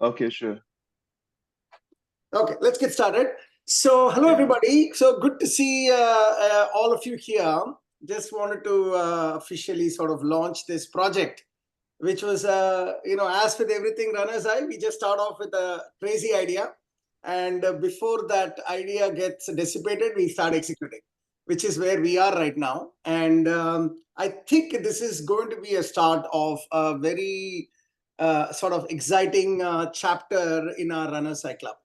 Okay, sure. Okay, let's get started. So, hello everybody. So good to see all of you here. Just wanted to officially sort of launch this project, which was, as with everything Runner's Eye, we just start off with a crazy idea. And before that idea gets dissipated, we start executing, which is where we are right now. And I think this is going to be a start of a very sort of exciting chapter in our Runner's Eye Club.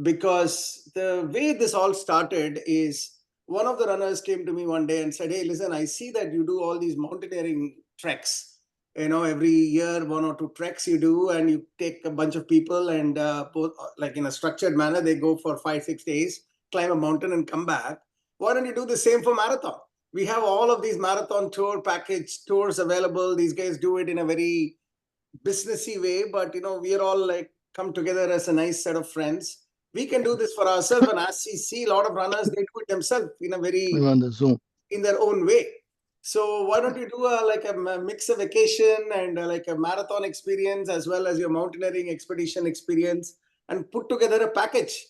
Because the way this all started is one of the runners came to me one day and said, "Hey, listen, I see that you do all these mountaineering treks. Every year, 1 or 2 treks you do, and you take a bunch of people and both like in a structured manner, they go for 5-6 days, climb a mountain and come back. Why don't you do the same for marathon? We have all of these marathon tour package tours available. These guys do it in a very businessy way, but we are all like come together as a nice set of friends. We can do this for ourselves, and as we see a lot of runners, they do it themselves in a very on the Zoom. in their own way. So why don't you do a mix of vacation and like a marathon experience as well as your mountaineering expedition experience and put together a package?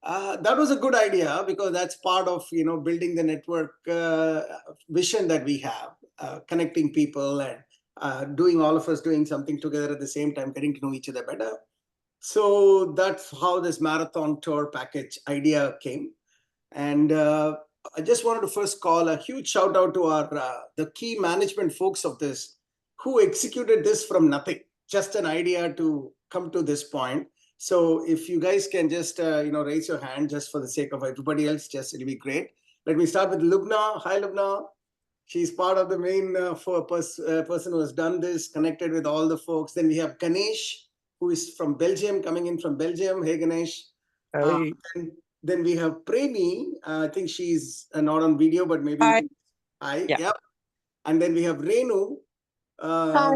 That was a good idea because that's part of building the network vision that we have, connecting people and doing all of us doing something together at the same time, getting to know each other better. So that's how this marathon tour package idea came. And I just wanted to first call a huge shout out to our the key management folks of this who executed this from nothing, just an idea to come to this point. So if you guys can just raise your hand just for the sake of everybody else, just it'll be great. Let me start with Lubna. Hi, Lubna. She's part of the main person who has done this, connected with all the folks. Then we have Ganesh, who is from Belgium, coming in from Belgium. Hey, Ganesh. Hi. Then we have Premi. I think she's not on video, but maybe. Hi. Hi. Yeah. Yep. And then we have Renu. Hi.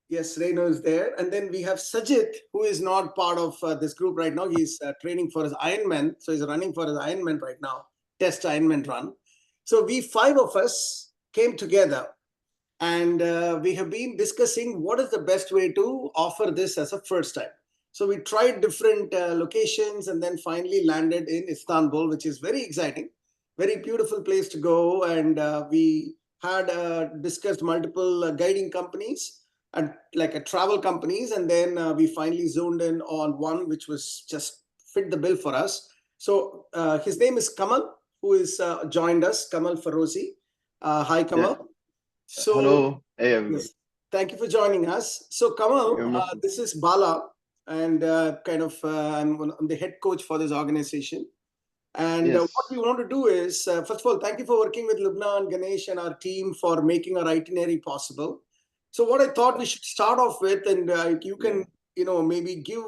Yes, Renu is there. And then we have Sajid, who is not part of this group right now. He's training for his Ironman. So he's running for his Ironman right now, test Ironman run. So we 5 of us came together and we have been discussing what is the best way to offer this as a first time. So we tried different locations and then finally landed in Istanbul, which is very exciting, very beautiful place to go. And we had discussed multiple guiding companies and like a travel companies. And then we finally zoned in on one, which was just fit the bill for us. So his name is Kamal, who is joined us, Kamal Farozi. Hi, Kamal. Yeah. So, hello. Hey, everybody. Yes, thank you for joining us. So, Kamal, this is Bala, and I'm the head coach for this organization. And Yes. what we want to do is, first of all, thank you for working with Lubna and Ganesh and our team for making our itinerary possible. So, what I thought we should start off with, and you can, maybe give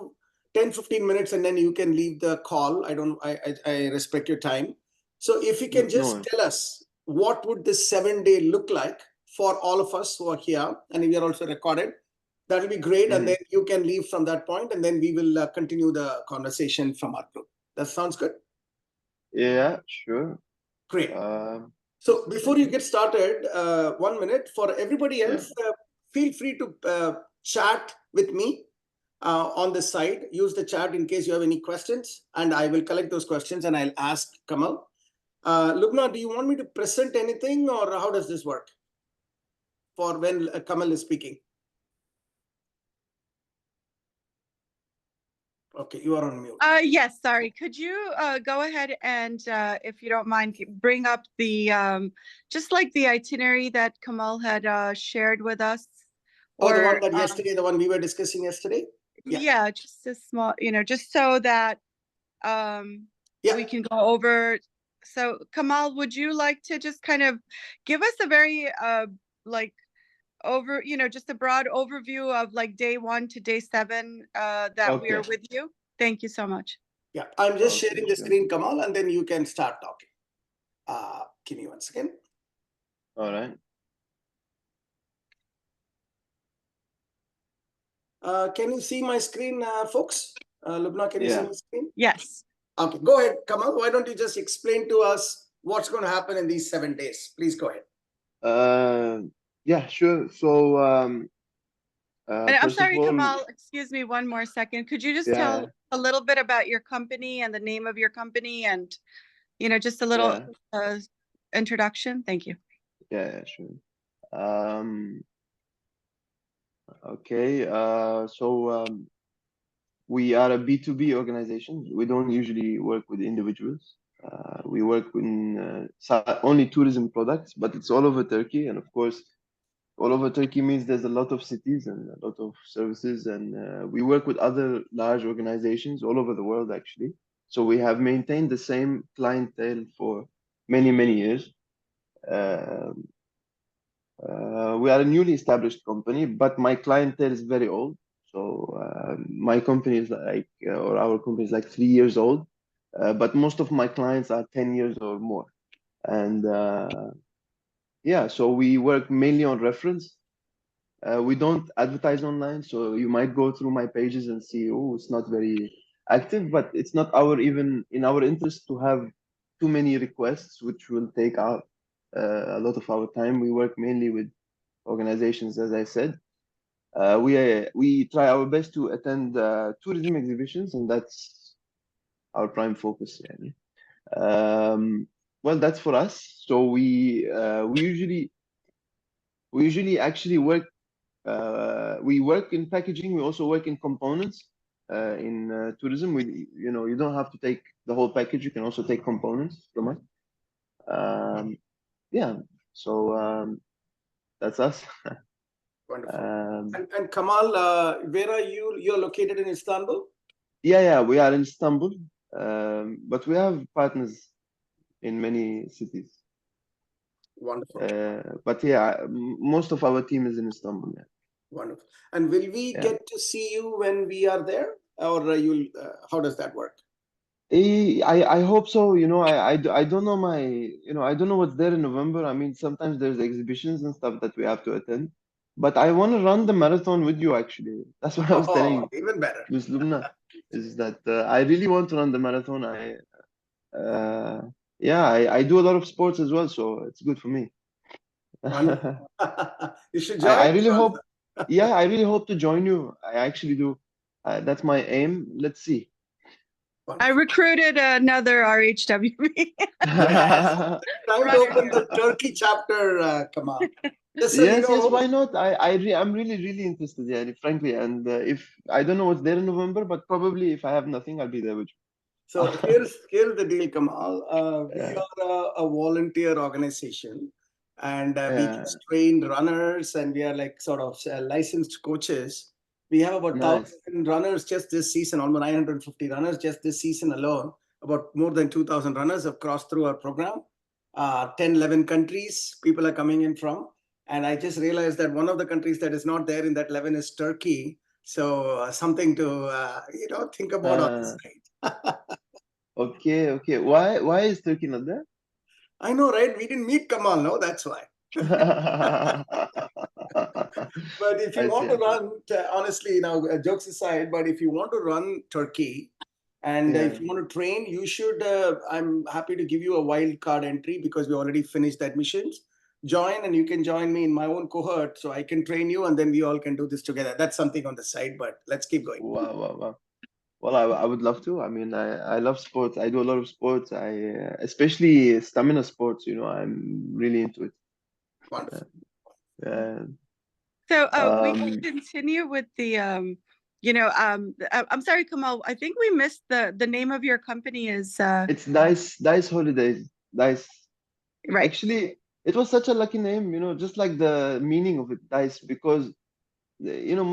10-15 minutes, and then you can leave the call. I respect your time. So, if you can just tell us what would this 7-day look like for all of us who are here, and we are also recorded, that will be great. And then you can leave from that point, and then we will continue the conversation from our group. That sounds good? Yeah, sure. Great. So before you get started, 1 minute for everybody else, feel free to chat with me on the side. Use the chat in case you have any questions, and I will collect those questions and I'll ask Kamal. Lubna, do you want me to present anything, or how does this work for when Kamal is speaking? Okay, you are on mute. Yes, sorry. Could you go ahead and, if you don't mind, bring up the, just like the itinerary that Kamal had shared with us? Or the one that yesterday, the one we were discussing yesterday? Yeah, just a small, just so that we can go over. So Kamal, would you like to just kind of give us a very just a broad overview of like day 1 to day 7 that we are with you? Thank you so much. Yeah, I'm just sharing the screen, Kamal, and then you can start talking. Give me 1 second. All right. Can you see my screen, folks? Lubna, can you see my screen? Yes. Okay, go ahead, Kamal. Why don't you just explain to us what's going to happen in these 7 days? Please go ahead. Yeah, sure. So And I'm First of sorry, all, Kamal, excuse me one more second. Could you just yeah, tell a little bit about your company and the name of your company and, just a little yeah, introduction? Thank you. yeah, sure. Um, okay, we are a B2B organization. We don't usually work with individuals. We work in only tourism products, but it's all over Turkey. And of course, all over Turkey means there's a lot of cities and a lot of services. And we work with other large organizations all over the world, actually. So we have maintained the same clientele for many, many years. We are a newly established company, but my clientele is very old. So my company is or our company is like 3 years old, but most of my clients are 10 years or more. And yeah, so we work mainly on reference. We don't advertise online, so you might go through my pages and see, oh, it's not very active, but it's not even in our interest to have too many requests, which will take out a lot of our time. We work mainly with organizations, as I said. We try our best to attend tourism exhibitions, and that's our prime focus. Yani. Well, that's for us. So we usually actually work. We work in packaging. We also work in components. In tourism, you don't have to take the whole package. You can also take components from us. Yeah. So that's us. Wonderful. Um, And Kamal, where are you? You're located in Istanbul? yeah, we are in Istanbul, but we have partners in many cities. Wonderful. But yeah, most of our team is in Istanbul. Yeah. Wonderful. And will we Yeah. get to see you when we are there, or you'll? How does that work? I hope so. I don't know I don't know what's there in November. I mean, sometimes there's exhibitions and stuff that we have to attend, but I want to run the marathon with you, actually. That's what I was Oh, telling even better. Ms. Lumna, is that I really want to run the marathon. Yeah, I do a lot of sports as well, so it's good for me. Wonderful. You should I join. really hope, yeah, I really hope to join you. I actually do. That's my aim. Let's see. I recruited another RHWB. Yes. Time to Runner open here. the Turkey chapter, Kamal. Just so you Yes, yes, know. why not? I'm really, really interested, yeah, frankly. And if I don't know what's there in November, but probably if I have nothing, I'll be there with you. So here's the deal, Kamal. We Yeah, are a volunteer organization, and we yeah, just train runners, and we are like sort of licensed coaches. We have about nice. 1,000 runners just this season, almost 950 runners just this season alone. About more than 2,000 runners have crossed through our program. 10, 11 countries people are coming in from. And I just realized that one of the countries that is not there in that 11 is Turkey. So something to think about on this Uh, side. okay. Why is Turkey not there? I know, right? We didn't meet Kamal, no? That's why. But if you I see, want to I see. run, honestly, now jokes aside, but if you want to run Turkey and Yeah. if you want to train, you should. I'm happy to give you a wild card entry because we already finished the admissions. Join and you can join me in my own cohort so I can train you and then we all can do this together. That's something on the side, but let's keep going. Wow. Well, I would love to. I mean, I love sports. I do a lot of sports. Especially stamina sports. I'm really into it. Wonderful. Yeah. So we can Um, continue with the I'm sorry, Kamal. I think we missed the name of your company is it's Dice Holidays. Dice. right. Actually, it was such a lucky name. Just like the meaning of it, Dice, because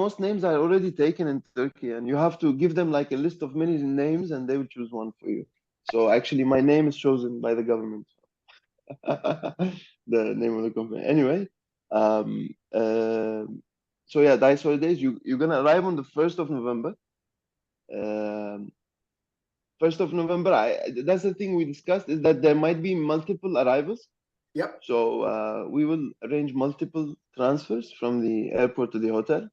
most names are already taken in Turkey, and you have to give them like a list of many names, and they will choose one for you. So actually, my name is chosen by the government. The name of the company. Anyway, um, uh, so yeah, Dice Holidays. You're gonna arrive on the 1st of November. Um, 1st of November. That's the thing we discussed, is that there might be multiple arrivals. Yep. So we will arrange multiple transfers from the airport to the hotel.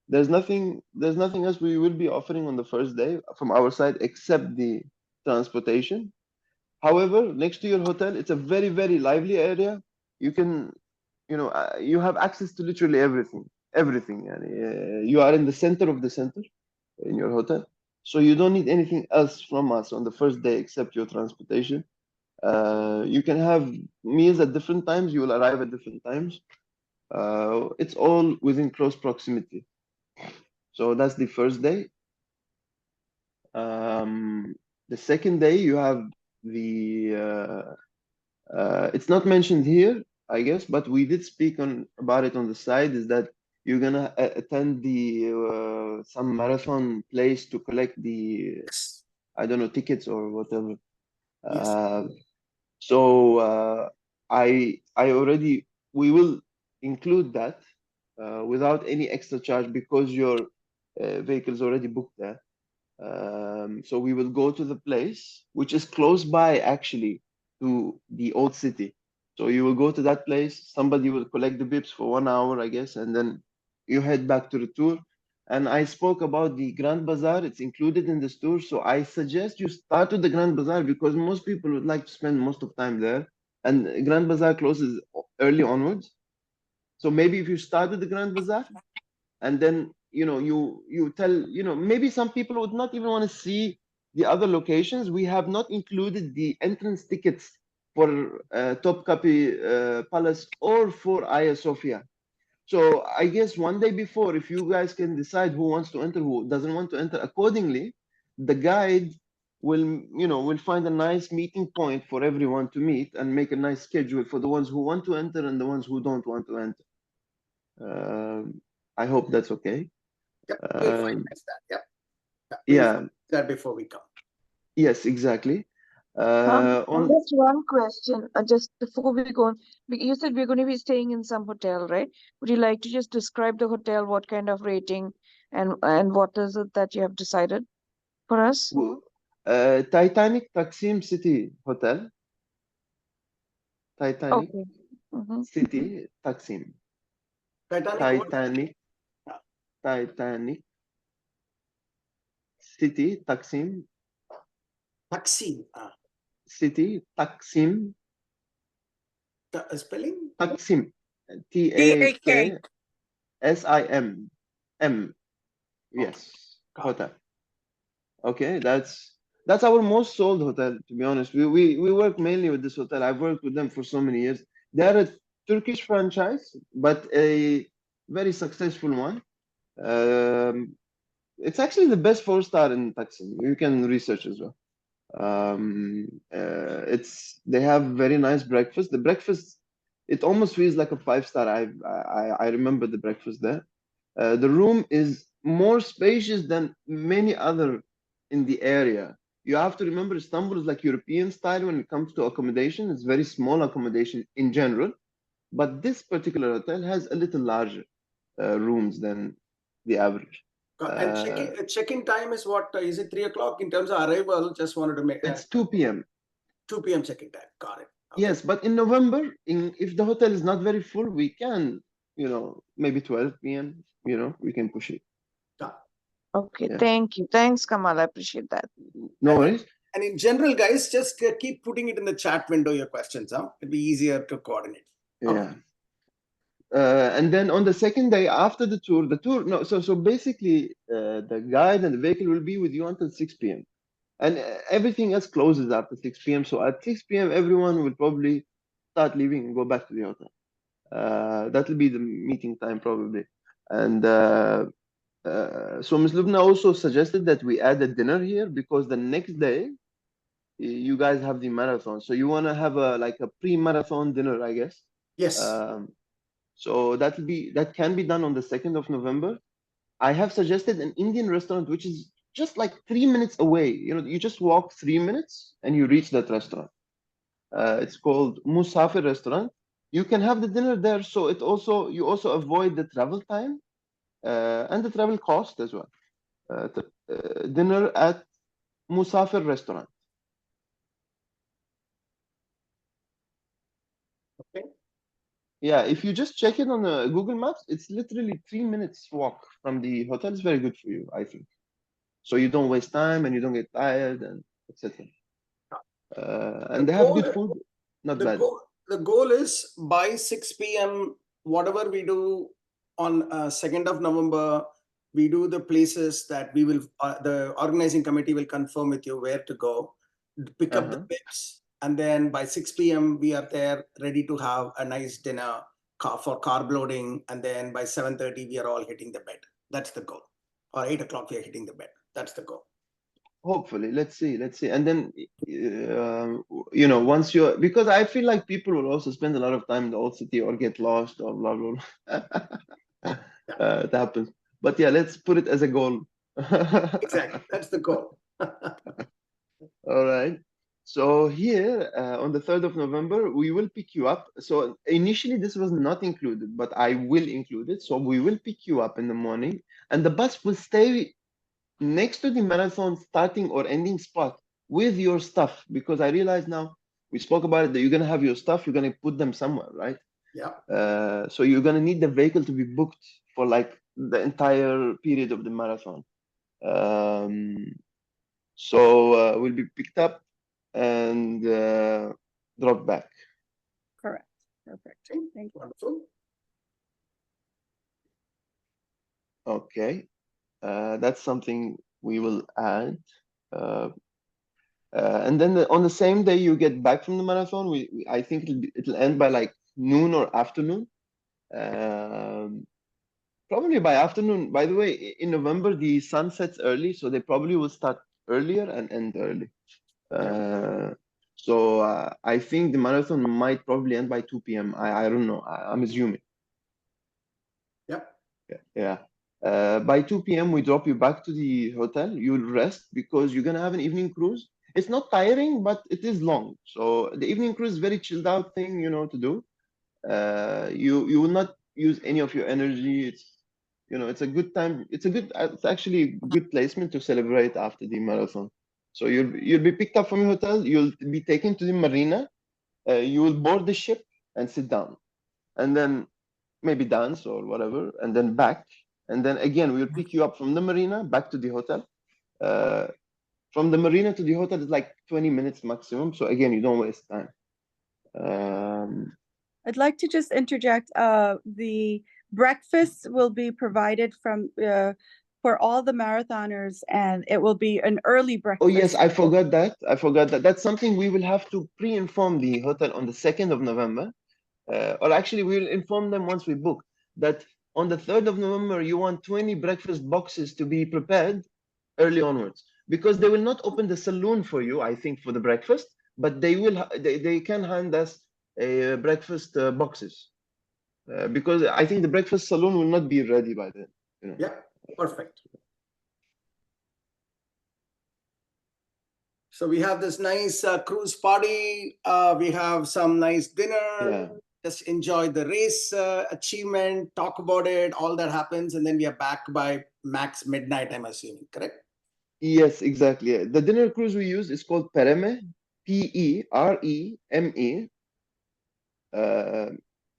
There's nothing else we will be offering on the first day from our side except the transportation. However, next to your hotel, it's a very, very lively area. You can, you have access to literally everything. everything. You are in the center of the center in your hotel, so you don't need anything else from us on the first day except your transportation. You can have meals at different times. You will arrive at different times. It's all within close proximity. So that's the first day. The second day you have the it's not mentioned here, I guess, but we did speak about it on the side, is that you're gonna attend the some marathon place to collect the, I don't know, tickets or whatever. Yes. So I already, we will include that without any extra charge because your vehicle is already booked there. So we will go to the place, which is close by actually to the old city. So you will go to that place, somebody will collect the bips for 1 hour, I guess, and then you head back to the tour. And I spoke about the Grand Bazaar, it's included in this tour. So I suggest you start with the Grand Bazaar because most people would like to spend most of time there. And Grand Bazaar closes early onwards. So maybe if you start with the Grand Bazaar, and then you tell, maybe some people would not even want to see the other locations. We have not included the entrance tickets for Topkapi Palace or for Hagia Sophia. So I guess one day before, if you guys can decide who wants to enter, who doesn't want to enter, accordingly the guide will find a nice meeting point for everyone to meet and make a nice schedule for the ones who want to enter and the ones who don't want to enter. I hope that's okay. Yep, we'll finalize that. Yep. Yeah. That before we come. Yes, exactly. Just one question, just before we go on. You said we're going to be staying in some hotel, right? Would you like to just describe the hotel, what kind of rating, and what is it that you have decided for us? Titanic Taksim City Hotel. Titanic City Taksim. Titanic City Taksim. Taksim. City Taksim. Spelling? Taksim. Taksim. Yes. Hotel. Okay, that's our most sold hotel, to be honest. We work mainly with this hotel. I've worked with them for so many years. They're a Turkish franchise, but a very successful one. It's actually the best 4-star in Taksim. You can research as well. They have very nice breakfast. The breakfast, it almost feels like a 5-star. I remember the breakfast there. The room is more spacious than many other in the area. You have to remember, Istanbul is like European style when it comes to accommodation. It's very small accommodation in general, but this particular hotel has a little larger rooms than the average. And check-in time is what? Is it 3 o'clock in terms of arrival? Just wanted to make. It's 2 p.m. 2 p.m. check-in time. Got it. Okay. Yes, but in November, if the hotel is not very full, we can, maybe 12 p.m. We can push it. Okay, yeah. Thank you. Thanks, Kamal. I appreciate that. No worries. And in general, guys, just keep putting it in the chat window, your questions. It'll be easier to coordinate. Okay. Yeah. And then on the second day after the tour, so basically the guide and the vehicle will be with you until 6 p.m. And everything else closes after 6 p.m. So at 6 p.m., everyone will probably start leaving and go back to the hotel. That will be the meeting time probably. And so Ms. Lubna also suggested that we add a dinner here because the next day you guys have the marathon. So you want to have a pre-marathon dinner, I guess. Yes. So that can be done on the 2nd of November. I have suggested an Indian restaurant, which is just like 3 minutes away. You just walk 3 minutes and you reach that restaurant. It's called Musafir Restaurant. You can have the dinner there, so you also avoid the travel time and the travel cost as well. Dinner at Musafir Restaurant. Okay. Yeah, if you just check it on Google Maps, it's literally 3 minutes walk from the hotel. It's very good for you, I think. So you don't waste time and you don't get tired and etc. And they have good food, not bad. The goal is by 6 p.m., whatever we do on 2nd of November, we do the places that we will, the organizing committee will confirm with you where to go, pick up the bibs, and then by 6 p.m. we are there ready to have a nice dinner for carb loading, and then by 7:30 we are all hitting the bed. That's the goal. Or 8 o'clock we are hitting the bed. That's the goal. Hopefully, let's see. And then, you know, once you're, because I feel like people will also spend a lot of time in the old city or get lost or blah, blah, blah. It happens. But yeah, let's put it as a goal. Exactly. That's the goal. All right. So here on the 3rd of November, we will pick you up. So initially this was not included, but I will include it. So we will pick you up in the morning and the bus will stay next to the marathon starting or ending spot with your stuff, because I realize now, we spoke about it, that you're going to have your stuff, you're going to put them somewhere, right? Yeah. So you're going to need the vehicle to be booked for like the entire period of the marathon. So we'll be picked up and dropped back. Correct. Perfect. Thank you. Wonderful. Okay. That's something we will add. And then on the same day you get back from the marathon, I think it'll end by like noon or afternoon. Probably by afternoon. By the way, in November the sun sets early, so they probably will start earlier and end early. So I think the marathon might probably end by 2 p.m. I don't know. I'm assuming. Yep. Yeah. By 2 p.m. we drop you back to the hotel. You'll rest because you're gonna have an evening cruise. It's not tiring, but it is long. So the evening cruise is very chilled out thing, you know, to do. You will not use any of your energy. It's, you know, it's a good time. It's actually a good placement to celebrate after the marathon. So you'll be picked up from your hotel. You'll be taken to the marina. You will board the ship and sit down, and then maybe dance or whatever, and then back. And then again, we'll pick you up from the marina back to the hotel. From the marina to the hotel is like 20 minutes maximum. So again, you don't waste time. I'd like to just interject. The breakfast will be provided from for all the marathoners, and it will be an early breakfast. Oh yes, I forgot that. That's something we will have to pre-inform the hotel on the 2nd of November. Or actually, we will inform them once we book that on the 3rd of November, you want 20 breakfast boxes to be prepared early onwards, because they will not open the saloon for you, I think, for the breakfast, but they can hand us breakfast boxes, because I think the breakfast saloon will not be ready by then. You know? Yeah, perfect. So we have this nice cruise party. We have some nice dinner. Yeah. Just enjoy the race achievement, talk about it, all that happens, and then we are back by max midnight, I'm assuming, correct? Yes, exactly. The dinner cruise we use is called Pereme, P-E-R-E-M-E.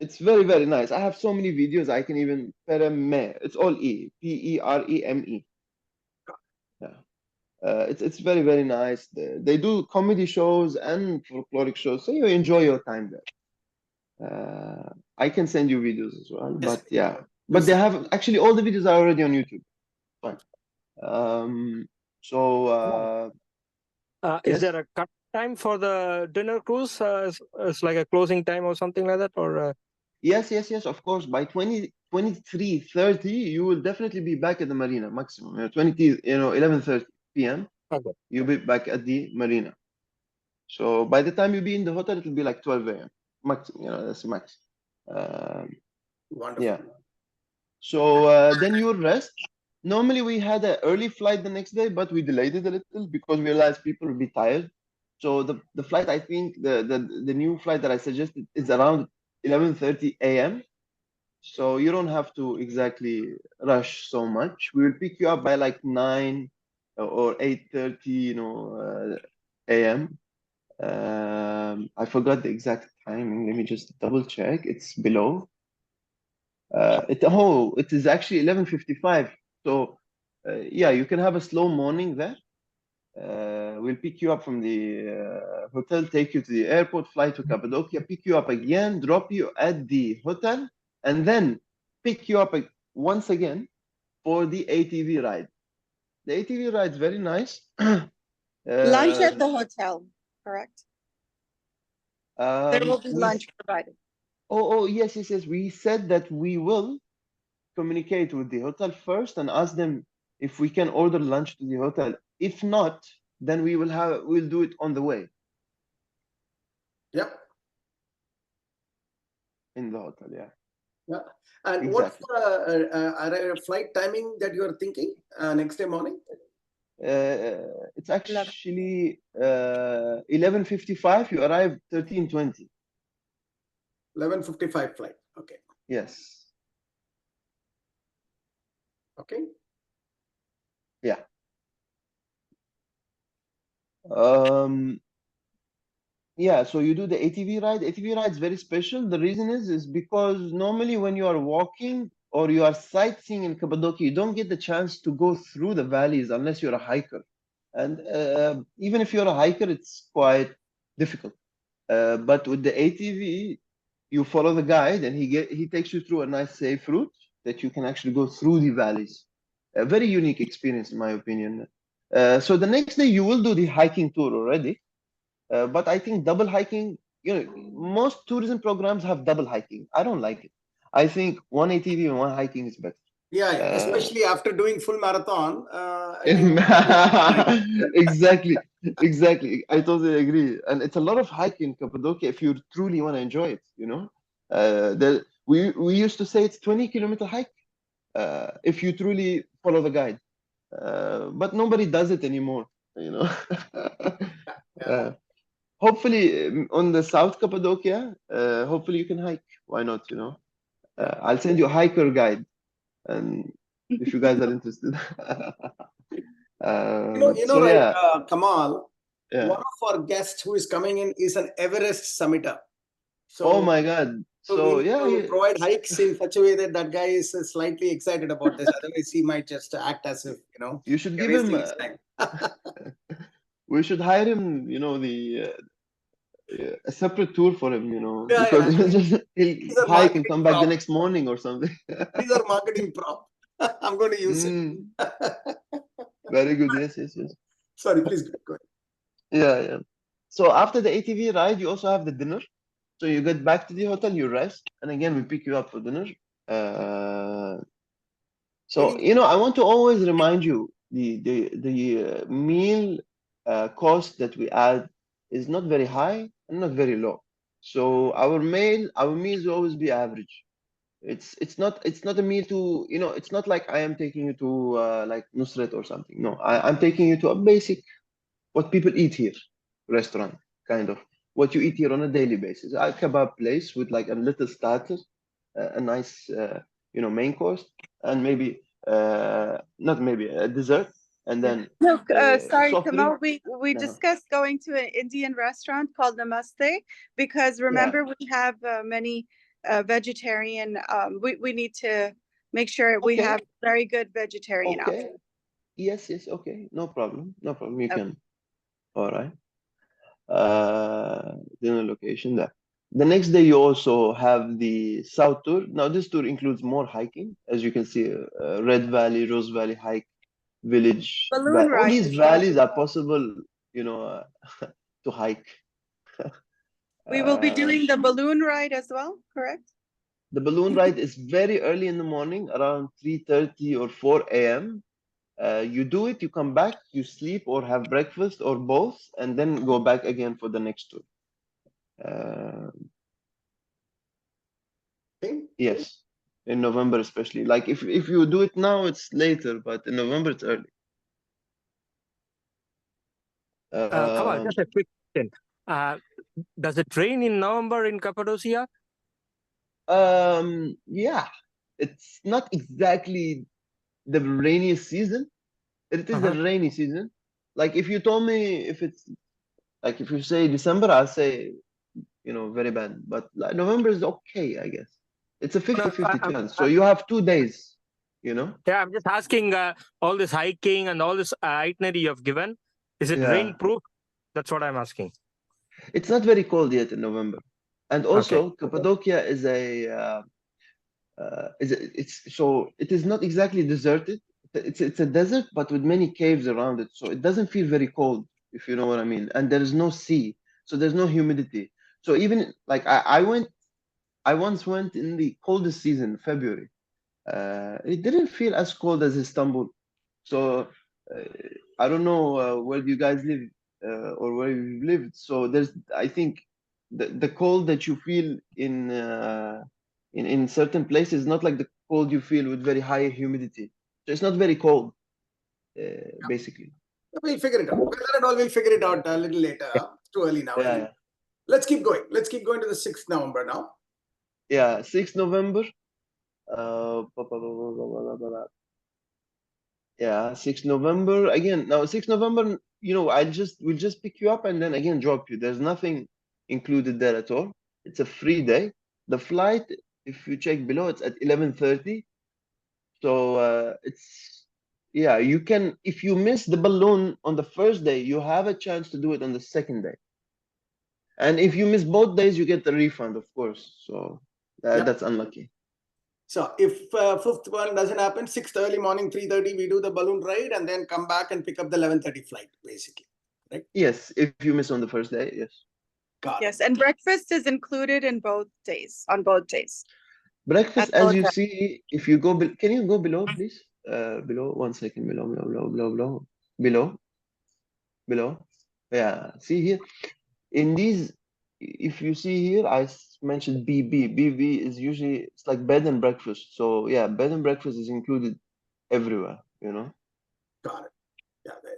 It's very, very nice. I have so many videos. I can even Pereme. It's all E, P-E-R-E-M-E. Yeah. It's very, very nice. They do comedy shows and folkloric shows, so you enjoy your time there. I can send you videos as well, but yeah. But they have actually all the videos are already on YouTube. Fine. Is there a cut time for the dinner cruise? It's like a closing time or something like that, or? Yes, of course. By 23:30, you will definitely be back at the marina maximum. 11:30 p.m. Okay. You'll be back at the marina. So by the time you be in the hotel, it will be like 12 a.m. max. That's max. Wonderful. Yeah. So then you will rest. Normally we had an early flight the next day, but we delayed it a little because we realized people will be tired. So the flight, I think the new flight that I suggested is around 11:30 a.m. So you don't have to exactly rush so much. We will pick you up by like 9 or 8:30, a.m. I forgot the exact timing. Let me just double check. It's below. It is actually 11:55. So yeah, you can have a slow morning there. We'll pick you up from the hotel, take you to the airport, fly to Cappadocia, pick you up again, drop you at the hotel, and then pick you up once again for the ATV ride. The ATV ride is very nice. Lunch at the hotel, correct? There will be lunch provided. Oh, yes. We said that we will communicate with the hotel first and ask them if we can order lunch to the hotel. If not, then we'll do it on the way. Yep. In the hotel, yeah. Yeah. And Exactly. what's flight timing that you are thinking next day morning? It's actually 11:55. You arrive 13:20. 11:55 flight. Okay. Yes. Okay. Yeah. Yeah, so you do the ATV ride. ATV ride is very special. The reason is because normally when you are walking or you are sightseeing in Cappadocia, you don't get the chance to go through the valleys unless you're a hiker. And even if you're a hiker, it's quite difficult. But with the ATV, you follow the guide and he takes you through a nice safe route that you can actually go through the valleys. A very unique experience, in my opinion. So the next day you will do the hiking tour already. But I think double hiking, most tourism programs have double hiking. I don't like it. I think one ATV and one hiking is better. Yeah, especially after doing full marathon. Exactly. I totally agree. And it's a lot of hiking in Cappadocia if you truly want to enjoy it, we used to say it's 20-kilometer hike if you truly follow the guide. But nobody does it anymore. Hopefully on the South Cappadocia, hopefully you can hike. Why not, I'll send you a hiker guide, and if you guys are interested. Kamal, yeah. One of our guests who is coming in is an Everest summiter. So, oh my God. So we provide hikes in such a way that guy is slightly excited about this. Otherwise, he might just act as if, you should give him, we should hire him, a separate tour for him, because he'll hike and come back the next morning or something. These are marketing prop. I'm going to use it. Very good. Yes. Sorry, please go ahead. Yeah. So after the ATV ride, you also have the dinner. So you get back to the hotel, you rest, and again we pick you up for dinner. So I want to always remind you the meal cost that we add is not very high and not very low. So our meals will always be average. It's not a meal to it's not like I am taking you to like Nusret or something. No, I'm taking you to a basic what people eat here restaurant, kind of what you eat here on a daily basis. A kebab place with like a little starter, a nice main course, and maybe not maybe a dessert, and then sorry, Kamal, we discussed going to an Indian restaurant called Namaste because remember we have many vegetarian. We need to make sure we have very good vegetarian options. Yes, okay, no problem, you can. All right. Dinner location there. The next day you also have the South Tour. Now this tour includes more hiking, as you can see, Red Valley, Rose Valley hike, Village. All these valleys are possible, to hike. We will be doing the balloon ride as well, correct? The balloon ride is very early in the morning, around 3:30 or 4 a.m. You do it, you come back, you sleep or have breakfast or both, and then go back again for the next tour. Yes, in November especially. Like if you do it now, it's later, but in November it's early. Come on, just a quick question. Does it rain in November in Cappadocia? Yeah, it's not exactly the rainiest season. It is the rainy season. Like if you told me if you say December, I'll say, very bad. But like, November is okay, I guess. It's a 50-50 chance. So you have 2 days, Yeah, I'm just asking all this hiking and all this itinerary you've given. Is it rain-proof? That's what I'm asking. It's not very cold yet in November. And also, Cappadocia is it is not exactly deserted. It's a desert, but with many caves around it, so it doesn't feel very cold, if you know what I mean. And there is no sea, so there's no humidity. So even like I once went in the coldest season, February. It didn't feel as cold as Istanbul. So I don't know where you guys live or where you've lived. So I think the cold that you feel in certain places is not like the cold you feel with very high humidity. So it's not very cold, basically. We'll figure it out. Weather and all, we'll figure it out a little later. It's too early now. Yeah. Let's keep going. Let's keep going to the 6th November now. Yeah, 6th November. Yeah, 6th November again. Now 6th November, we'll just pick you up and then again drop you. There's nothing included there at all. It's a free day. The flight, if you check below, it's at 11:30. So you can, if you miss the balloon on the first day, you have a chance to do it on the second day. And if you miss both days, you get the refund, of course. So that's unlucky. So if 5th one doesn't happen, 6th early morning, 3:30, we do the balloon ride and then come back and pick up the 11:30 flight, basically. Right? Yes, if you miss on the first day, yes. Got Yes, and breakfast is included in both days, on both days. Breakfast, as you see, if you go, can you go below, please? Below, 1 second, below. Yeah, see here, in these, if you see here, I mentioned BB. BB is usually, it's like bed and breakfast. So yeah, bed and breakfast is included everywhere, Got it.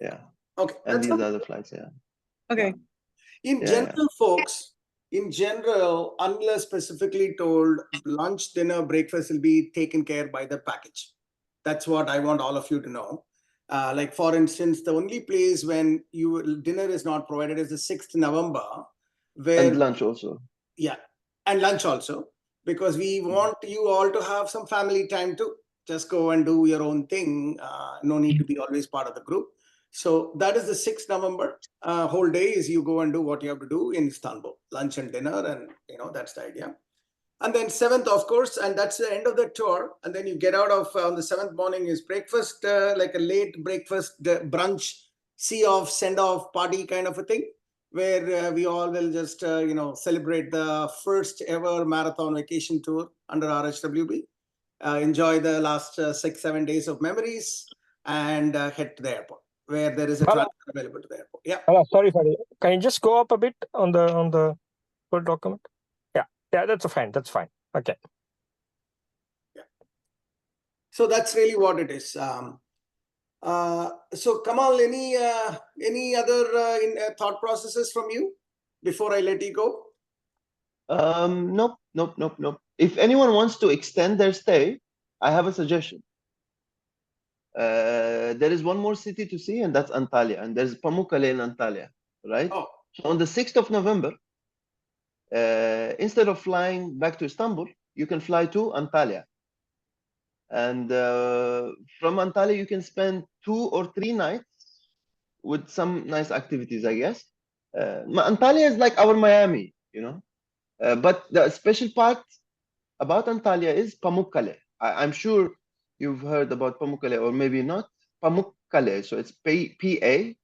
Yeah. Okay. And these are the flights, yeah. Okay. In general, folks, unless specifically told, lunch, dinner, breakfast will be taken care by the package. That's what I want all of you to know. Like, for instance, the only place when dinner is not provided is the 6th November. And lunch also. Yeah, and lunch also, because we want you all to have some family time too. Just go and do your own thing. No need to be always part of the group. So that is the 6th November. Whole day is you go and do what you have to do in Istanbul, lunch and dinner, and that's the idea. And then 7th, of course, and that's the end of the tour. And then you get out of on the 7th morning is breakfast, like a late breakfast, brunch, see-off, send-off party kind of a thing, where we all will just celebrate the first ever marathon vacation tour under RHWB. Enjoy the last 6-7 days of memories and head to the airport, where there is a transfer available to the airport. Yeah. Hello, sorry, can you just go up a bit on the full document? Yeah, that's fine. That's fine. Okay. Yeah. So that's really what it is. So Kamal, any other thought processes from you before I let you go? Nope. If anyone wants to extend their stay, I have a suggestion. There is one more city to see, and that's Antalya, and there's Pamukkale in Antalya, right? Oh. So on the 6th of November, instead of flying back to Istanbul, you can fly to Antalya. And from Antalya, you can spend 2 or 3 nights with some nice activities, I guess. Antalya is like our Miami, but the special part about Antalya is Pamukkale. I'm sure you've heard about Pamukkale, or maybe not. Pamukkale, so it's P-A-M-U-K-A,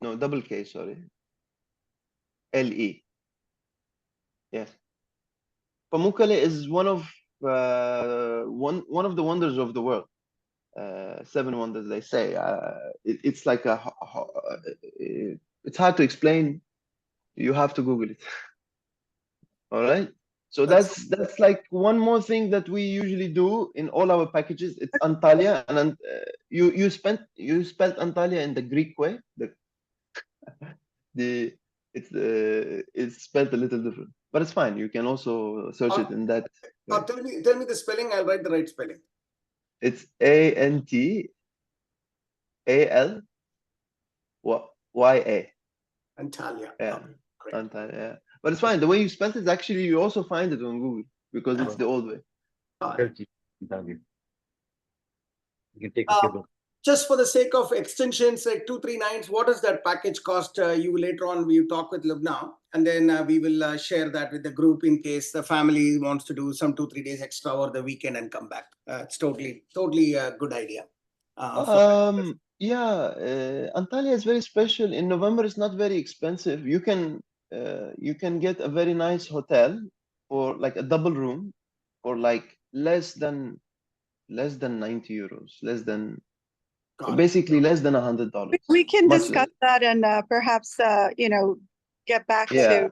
no, double K, sorry, L-E. Yes. Pamukkale is one of the wonders of the world. 7 wonders, they say. It's like it's hard to explain. You have to Google it. All right. So that's like one more thing that we usually do in all our packages. It's Antalya, and you spelled Antalya in the Greek way. It's spelled a little different, but it's fine. You can also search it in that. Tell me the spelling. I'll write the right spelling. It's A-N-T-A-L-Y-A. Antalya. Yeah. Great. Antalya, yeah. But it's fine. The way you spelled it, actually, you also find it on Google because it's the old way. You can take a just for the sake of extensions, like 2-3 nights, what does that package cost you? Later on, we talk with Lubna, and then we will share that with the group in case the family wants to do some 2-3 days extra over the weekend and come back. It's totally a good idea. Yeah, Antalya is very special. In November, it's not very expensive. You can get a very nice hotel for like a double room for like less than 90 euros, basically less than $100. We can discuss that and perhaps get back to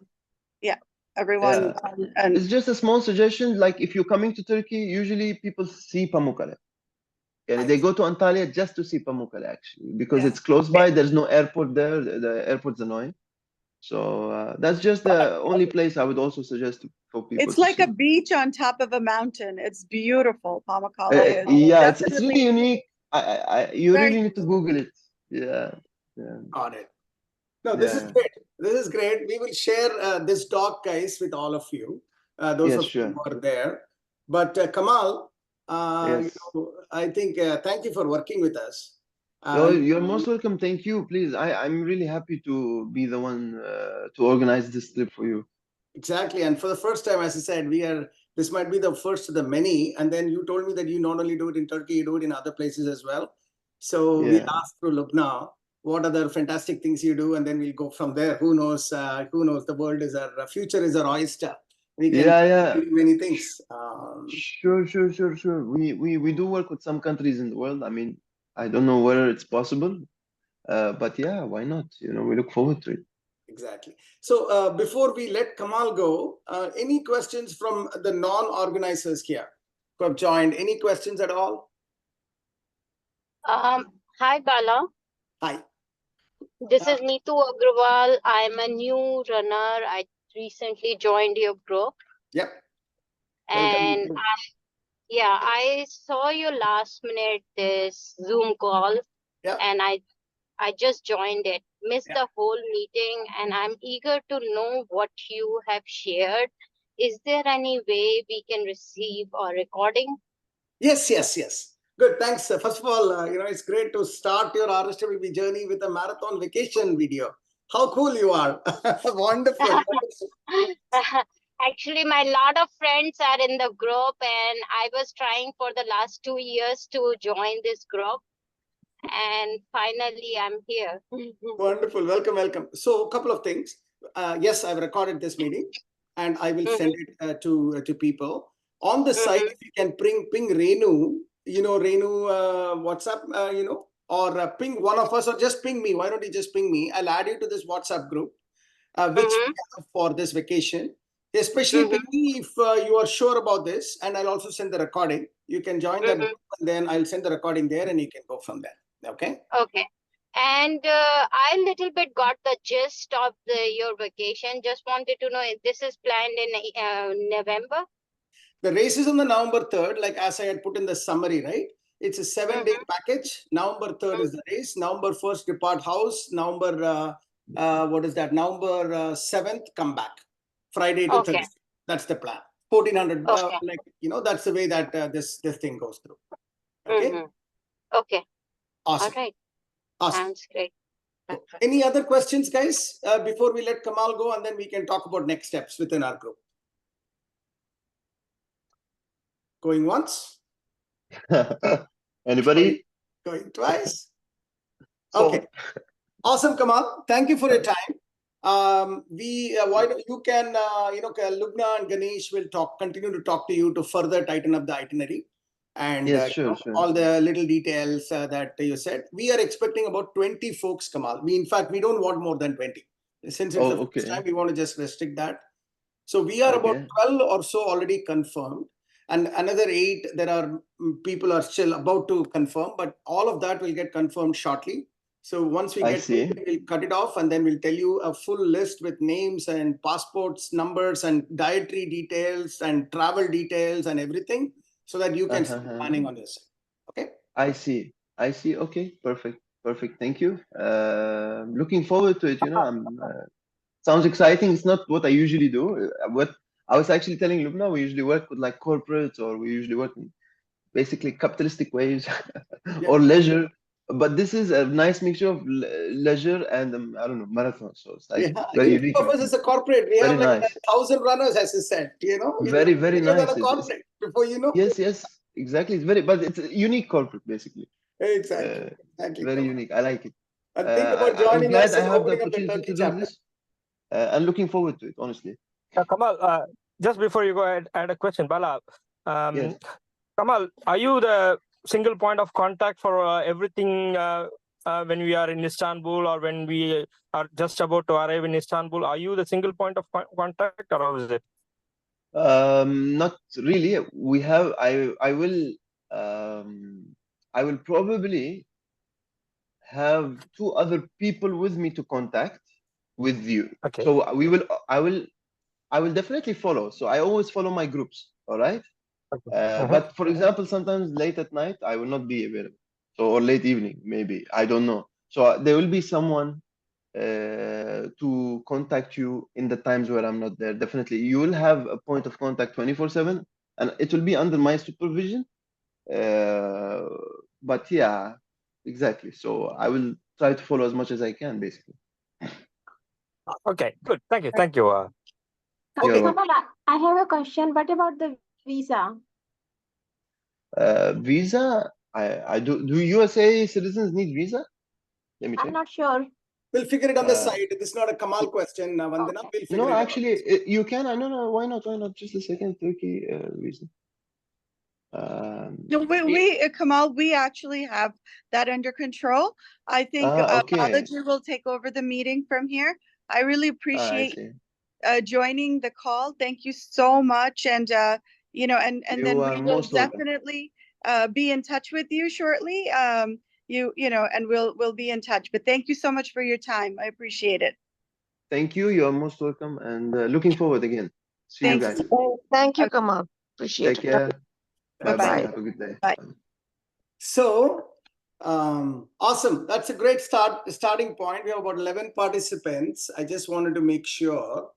everyone. And it's just a small suggestion. Like if you're coming to Turkey, usually people see Pamukkale. And they go to Antalya just to see Pamukkale, actually, because it's close by. There's no airport there. The airport's annoying. So that's just the only place I would also suggest for people. It's like a beach on top of a mountain. It's beautiful, Pamukkale. Yeah, it's really unique. You really need to Google it. Yeah. Got it. No, this is great. This is great. We will share this doc, guys, with all of you. Those of you who are there. But Kamal, I think thank you for working with us. You're most welcome. Thank you. Please, I'm really happy to be the one to organize this trip for you. Exactly. And for the first time, as I said, this might be the first of the many. And then you told me that you not only do it in Turkey, you do it in other places as well. So we asked through Lubna, what other fantastic things you do? And then we'll go from there. Who knows? Who knows? The world is our future is our oyster. We can do many things. Sure. We do work with some countries in the world. I mean, I don't know whether it's possible, but yeah, why not? We look forward to it. Exactly. So before we let Kamal go, any questions from the non-organizers here who have joined? Any questions at all? Hi, Bala. Hi. This is Neetu Agrawal. I'm a new runner. I recently joined your group. Yep. And I saw your last minute this Zoom call, and I just joined it. Missed the whole meeting, and I'm eager to know what you have shared. Is there any way we can receive a recording? Yes. Good, thanks. First of all, it's great to start your RHWB journey with a marathon vacation video. How cool you are. Wonderful. Actually, my lot of friends are in the group, and I was trying for the last 2 years to join this group. And finally, I'm here. Wonderful. Welcome. So a couple of things. Yes, I've recorded this meeting, and I will send it to people. On the site, if you can ping Renu, Renu WhatsApp, or ping one of us, or just ping me. Why don't you just ping me? I'll add you to this WhatsApp group, which we have for this vacation. Especially ping me if you are sure about this, and I'll also send the recording. You can join that group, and then I'll send the recording there, and you can go from there. Okay. And I little bit got the gist of your vacation. Just wanted to know if this is planned in November. The race is on the November 3rd, like as I had put in the summary, right? It's a 7-day package. November 3rd is the race. November 1st, depart house. November, November 7th, come back. Friday to Thursday. That's the plan. 1400, that's the way that this thing goes through. Okay? Okay. Awesome. All right. Awesome. Sounds great. Any other questions, guys, before we let Kamal go, and then we can talk about next steps within our group? Going once? Anybody? Going twice? Okay. Awesome, Kamal. Thank you for your time. Why don't you can, Lubna and Ganesh will continue to talk to you to further tighten up the itinerary. And sure. all the little details that you said. We are expecting about 20 folks, Kamal. In fact, we don't want more than 20. Since it's the first time, we want to just restrict that. So we are about 12 or so already confirmed. And another 8, people are still about to confirm, but all of that will get confirmed shortly. So once we get it, we'll cut it off, and then we'll tell you a full list with names and passports, numbers, and dietary details and travel details and everything, so that you can start planning on this. Okay. I see. Okay. Perfect. Thank you. Looking forward to it. Sounds exciting. It's not what I usually do. What I was actually telling Lubna, we usually work with like corporates, or we usually work in basically capitalistic ways or leisure. but this is a nice mixture of leisure and I don't know, marathon. So it's like very unique. Each of us is a corporate. We very have like nice. 1,000 runners, as you said. You know, very bigger nice. than a corporate. Before you know. Yes, exactly. But it's a unique corporate basically. Exactly. Very unique. I like it. And think about joining I'm glad us I and have the opening up the opportunity Turkey to do chapter. this. I'm looking forward to it, honestly. Kamal, just before you go ahead, add a question, Bala. Yes. Kamal, are you the single point of contact for everything when we are in Istanbul or when we are just about to arrive in Istanbul? Are you the single point of contact, or how is it? Not really. We have. I will probably have 2 other people with me to contact with you. Okay. So I will definitely follow. So I always follow my groups. All right. Okay. But for example, sometimes late at night I will not be available. So or late evening maybe. I don't know. So there will be someone to contact you in the times where I'm not there. Definitely, you will have a point of contact 24/7, and it will be under my supervision. But yeah, exactly. So I will try to follow as much as I can, basically. Okay, good. Thank you. Thank you. Okay. I have a question. What about the visa? Visa? I do. Do USA citizens need visa? Let me check. I'm not sure. We'll figure it on the side. This is not a Kamal question, Vandana. We'll figure no, it actually, out. you can. No. Why not? Why not? Just a second. Turkey visa. No, Kamal, we actually have that under control. I think okay. Balaji will take over the meeting from here. I really appreciate joining the call. Thank you so much. And, and then we will definitely be in touch with you shortly. And we'll be in touch. But thank you so much for your time. I appreciate it. Thank you. You are most welcome. And looking forward again. See you guys. Thank you, Kamal. Appreciate it. Take care. Bye-bye. Have a good day. Bye. So, awesome. That's a great starting point. We have about 11 participants. I just wanted to make sure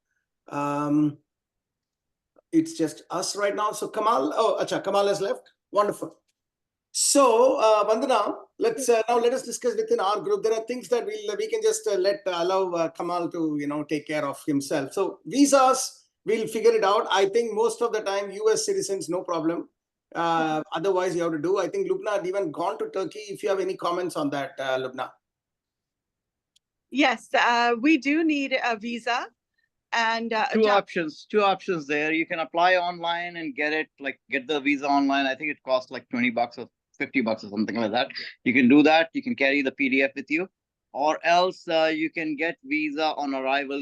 it's just us right now. So Kamal, Kamal has left. Wonderful. So, Vandana, now let us discuss within our group. There are things that we can just allow Kamal to take care of himself. So visas, we'll figure it out. I think most of the time US citizens, no problem. Otherwise, you have to do. I think Lubna had even gone to Turkey. If you have any comments on that, Lubna. Yes, we do need a visa. And two options there. You can apply online and get the visa online. I think it costs like $20 or $50 or something like that. You can do that. You can carry the PDF with you, or else you can get visa on arrival.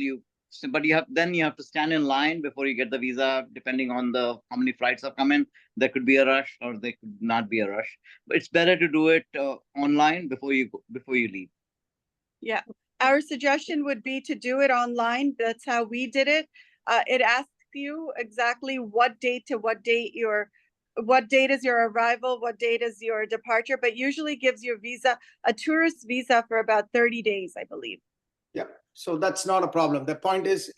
But you have to stand in line before you get the visa, depending on how many flights have come in. There could be a rush or there could not be a rush. But it's better to do it online before you leave. Yeah. Our suggestion would be to do it online. That's how we did it. It asks you exactly what date to what date is your arrival, what date is your departure, but usually gives you a tourist visa for about 30 days, I believe. Yeah, so that's not a problem. The point is,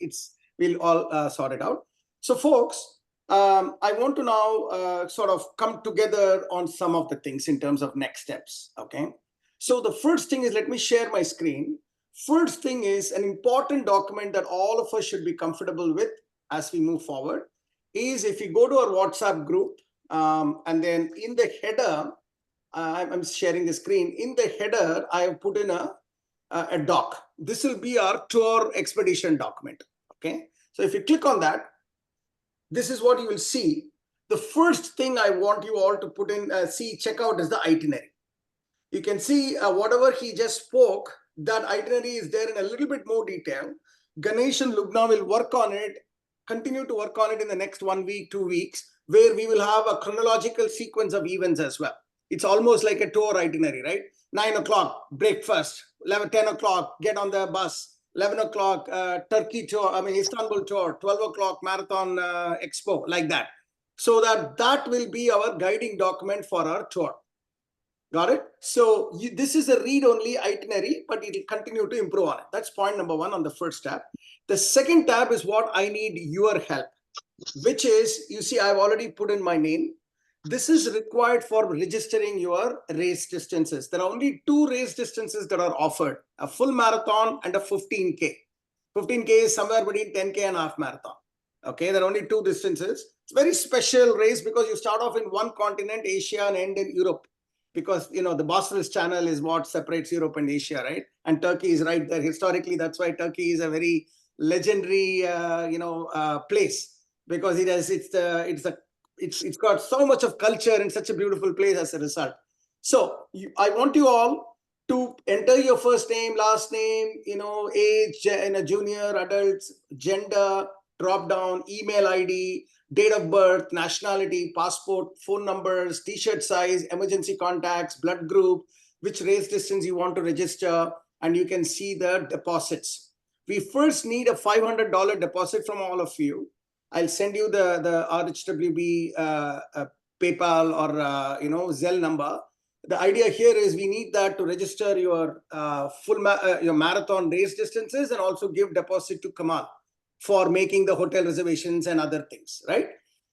we'll all sort it out. So folks, I want to now sort of come together on some of the things in terms of next steps, okay? So the first thing is, let me share my screen. First thing is an important document that all of us should be comfortable with as we move forward is if you go to our WhatsApp group and then in the header, I'm sharing the screen. In the header, I have put in a doc. This will be our tour expedition document. Okay. So if you click on that, this is what you will see. The first thing I want you all to put in, check out is the itinerary. You can see whatever he just spoke, that itinerary is there in a little bit more detail. Ganesh and Lubna will work on it, continue to work on it in the next 1 week, 2 weeks, where we will have a chronological sequence of events as well. It's almost like a tour itinerary, right? 9 o'clock, breakfast, 10 o'clock, get on the bus, 11 o'clock, Turkey tour, Istanbul tour, 12 o'clock, marathon expo, like that. So that will be our guiding document for our tour. Got it? So this is a read-only itinerary, but it will continue to improve on it. That's point number 1 on the first tab. The second tab is what I need your help, which is, you see, I've already put in my name. This is required for registering your race distances. There are only 2 race distances that are offered, a full marathon and a 15K. 15K is somewhere between 10K and half marathon. Okay, there are only 2 distances. It's a very special race because you start off in one continent, Asia, and end in Europe. Because, you know, the Bosphorus Channel is what separates Europe and Asia, right? And Turkey is right there. Historically, that's why Turkey is a very legendary, place, because it's got so much of culture and such a beautiful place as a result. So I want you all to enter your first name, last name, age, junior, adults, gender, drop down, email ID, date of birth, nationality, passport, phone numbers, t-shirt size, emergency contacts, blood group, which race distance you want to register, and you can see the deposits. We first need a $500 deposit from all of you. I'll send you the RHWB PayPal or Zelle number. The idea here is we need that to register your your marathon race distances, and also give deposit to Kamal for making the hotel reservations and other things, right?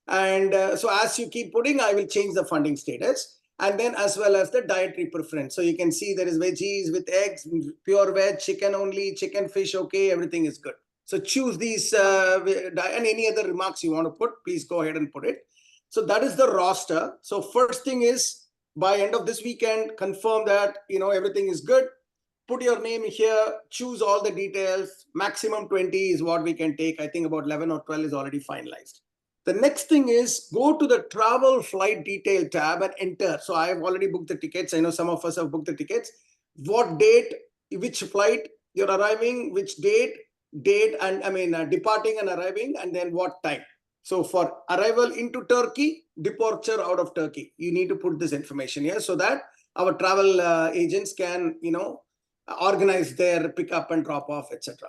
And so as you keep putting, I will change the funding status, and then as well as the dietary preference. So you can see there is veggies with eggs, pure veg, chicken only, chicken, fish, okay, everything is good. So choose these and any other remarks you want to put, please go ahead and put it. So that is the roster. So first thing is, by end of this weekend, confirm that everything is good. Put your name here, choose all the details. Maximum 20 is what we can take. I think about 11 or 12 is already finalized. The next thing is go to the travel flight detail tab and enter. So I have already booked the tickets. I know some of us have booked the tickets. What date, which flight you're arriving, which date, and departing and arriving, and then what time. So for arrival into Turkey, departure out of Turkey, you need to put this information here so that our travel agents can, organize their pickup and drop off, etc.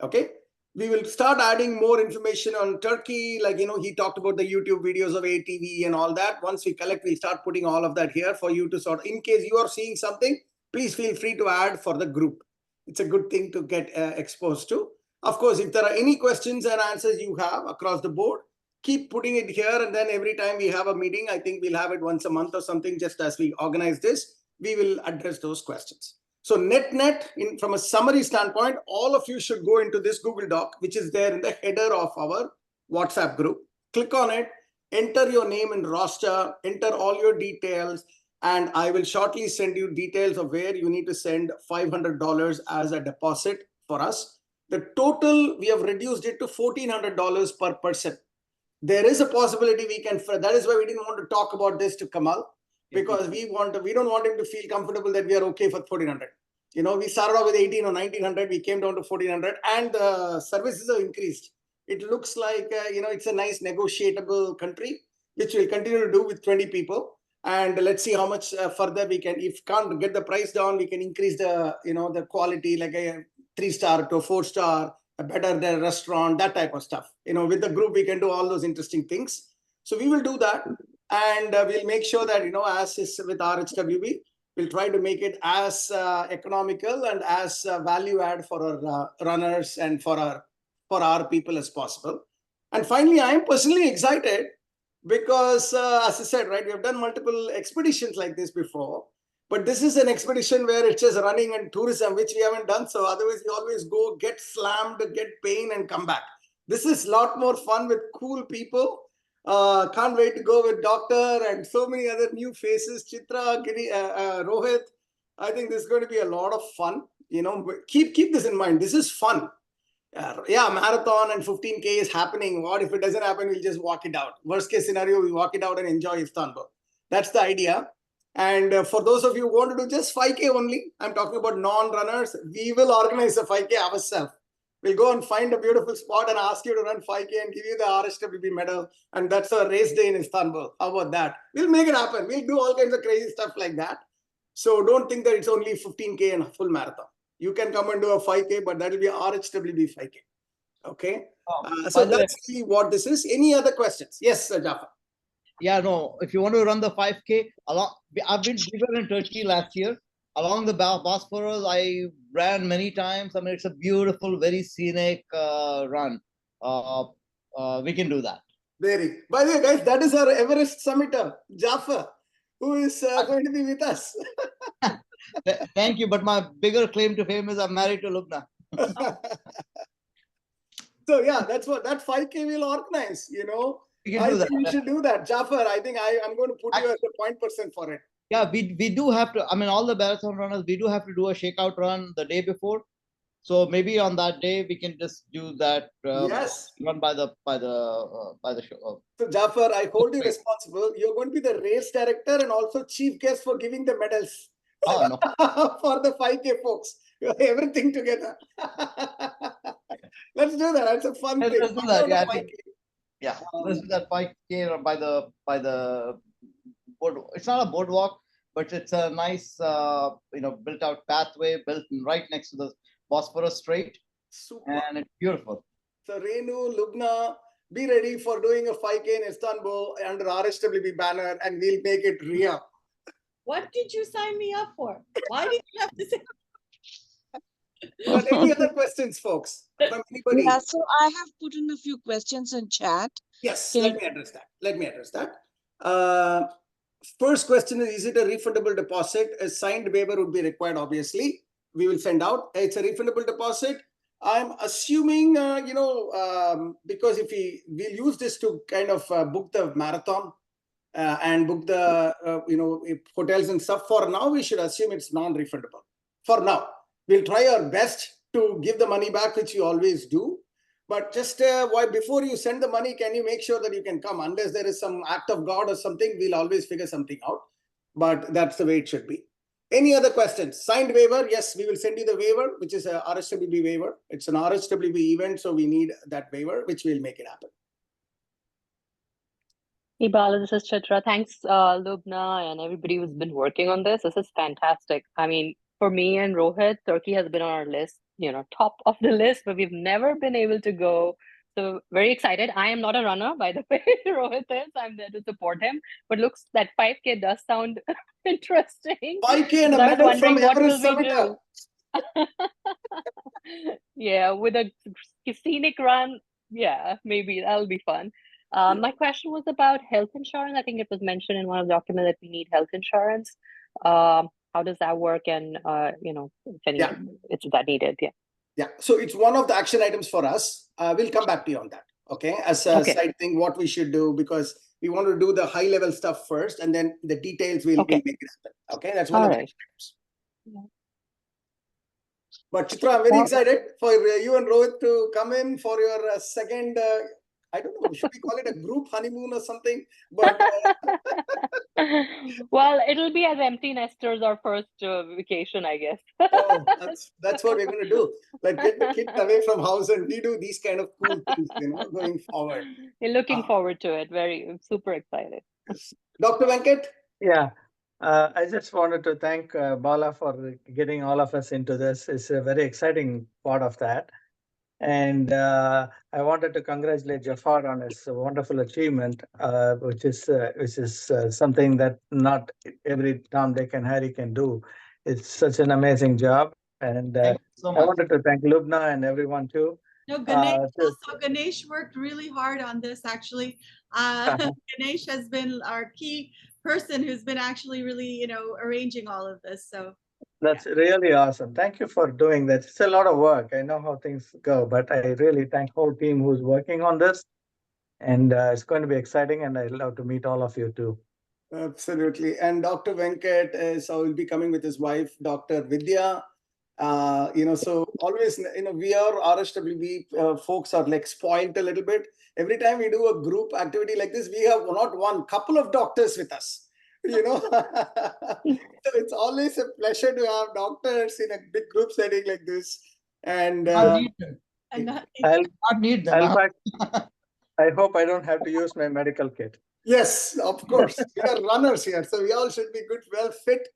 Okay. We will start adding more information on Turkey. Like, he talked about the YouTube videos of ATV and all that. Once we collect, we'll start putting all of that here for you to sort of, in case you are seeing something, please feel free to add for the group. It's a good thing to get exposed to. Of course, if there are any questions and answers you have across the board, keep putting it here. And then every time we have a meeting, I think we'll have it once a month or something, just as we organize this, we will address those questions. So from a summary standpoint, all of you should go into this Google Doc, which is there in the header of our WhatsApp group. Click on it, enter your name and roster, enter all your details, and I will shortly send you details of where you need to send $500 as a deposit for us. The total, we have reduced it to $1,400 per person. There is a possibility we can, that is why we didn't want to talk about this to Kamal, because we don't want him to feel comfortable that we are okay for 1,400. We started off with 1,800 or 1,900, we came down to 1,400, and the services have increased. It looks like, it's a nice negotiable country, which we'll continue to do with 20 people. And let's see how much further we can, if can't get the price down, we can increase the, the quality, like a 3-star to a 4-star, a better the restaurant, that type of stuff. With the group, we can do all those interesting things. So we will do that. And we'll make sure that, as is with RHWB, we'll try to make it as economical and as value add for our runners and for our people as possible. And finally, I am personally excited because, as I said, right, we have done multiple expeditions like this before, but this is an expedition where it's just running and tourism, which we haven't done. So otherwise, we always go, get slammed, get pain, and come back. This is a lot more fun with cool people. Can't wait to go with Doctor and so many other new faces, Chitra, Rohit. I think this is going to be a lot of fun. Keep this in mind. This is fun. Marathon and 15K is happening. What if it doesn't happen? We'll just walk it out. Worst case scenario, we walk it out and enjoy Istanbul. That's the idea. And for those of you who want to do just 5K only, I'm talking about non-runners, we will organize a 5K ourselves. We'll go and find a beautiful spot and ask you to run 5K and give you the RHWB medal. And that's a race day in Istanbul. How about that? We'll make it happen. We'll do all kinds of crazy stuff like that. So don't think that it's only 15K and a full marathon. You can come and do a 5K, but that will be RHWB 5K. Okay. So that's really what this is. Any other questions? Yes, Jafar. Yeah, no. If you want to run the 5K, we were in Turkey last year. Along the Bosphorus, I ran many times. I mean, it's a beautiful, very scenic run. We can do that. By the way, guys, that is our Everest summiter, Jafar, who is going to be with us. Thank you. But my bigger claim to fame is I'm married to Lubna. So yeah, that's what that 5K will organize, you know. We can do that. We should do that. Jafar, I think I'm going to put you as the point person for it. Yeah, we do have to, I mean, all the marathon runners, we do have to do a shakeout run the day before. So maybe on that day we can just do that Yes. run by the show. So Jafar, I hold you responsible. You're going to be the race director and also chief guest for giving the medals. Oh no. For the 5K folks. Everything together. Let's do that. That's a fun thing. Let's do that. Yeah, let's do that 5K by the board. It's not a boardwalk, but it's a nice built out pathway built right next to the Bosphorus Strait. Super. And it's beautiful. So Renu, Lubna, be ready for doing a 5K in Istanbul under RHWB banner, and we'll make it real. What did you sign me up for? Why did you have to say? But any other questions, folks? From anybody? Yeah, so I have put in a few questions in chat. Yes, let me address that. First question is it a refundable deposit? A signed waiver would be required, obviously. We will send out. It's a refundable deposit. I'm assuming, because if we'll use this to kind of book the marathon and book the, hotels and stuff. For now, we should assume it's non-refundable. For now, we'll try our best to give the money back, which we always do. But just before you send the money, can you make sure that you can come? Unless there is some act of God or something, we'll always figure something out. But that's the way it should be. Any other questions? Signed waiver? Yes, we will send you the waiver, which is a RHWB waiver. It's an RHWB event, so we need that waiver, which will make it happen. Hey Bala, this is Chitra. Thanks, Lubna, and everybody who's been working on this. This is fantastic. I mean, for me and Rohit, Turkey has been on our list, top of the list, but we've never been able to go. So very excited. I am not a runner, by the way. Rohit is. I'm there to support him. But looks that 5K does sound interesting. 5K and a medal from Everest summiter. Yeah, with a scenic run. Yeah, maybe that'll be fun. My question was about health insurance. I think it was mentioned in one of the documents that we need health insurance. How does that work? And if any, it's that needed. Yeah. So it's one of the action items for us. We'll come back to you on that. Okay. As a side thing, what we should do, because we want to do the high level stuff first, and then the details we'll make it happen. Okay. That's one of the action items. Yeah. But Chitra, I'm very excited for you and Rohit to come in for your second. I don't know, should we call it a group honeymoon or something? But well, it'll be as empty nesters our first vacation, I guess. Oh, that's what we're going to do. Like get the kids away from house, and we do these kind of cool things, going forward. You're looking forward to it. Super excited. Dr. Venkat? Yeah. I just wanted to thank Bala for getting all of us into this. It's a very exciting part of that. And I wanted to congratulate Jafar on his wonderful achievement, which is something that not every Tom, Dick, and Harry can do. It's such an amazing job, and I wanted to thank Lubna and everyone too. No, Ganesh worked really hard on this. Actually, Ganesh has been our key person who's been actually really, arranging all of this. So. That's really awesome. Thank you for doing that. It's a lot of work. I know how things go, but I really thank the whole team who's working on this. And it's going to be exciting, and I'd love to meet all of you too. Absolutely. And Dr. Venkat will be coming with his wife, Dr. Vidya. So always, we are RHWB folks are like spoiled a little bit. Every time we do a group activity like this, we have not one, couple of doctors with us. So it's always a pleasure to have doctors in a big group setting like this. And I'll need them. I hope I don't have to use my medical kit. Yes, of course. We are runners here, so we all should be good, well fit.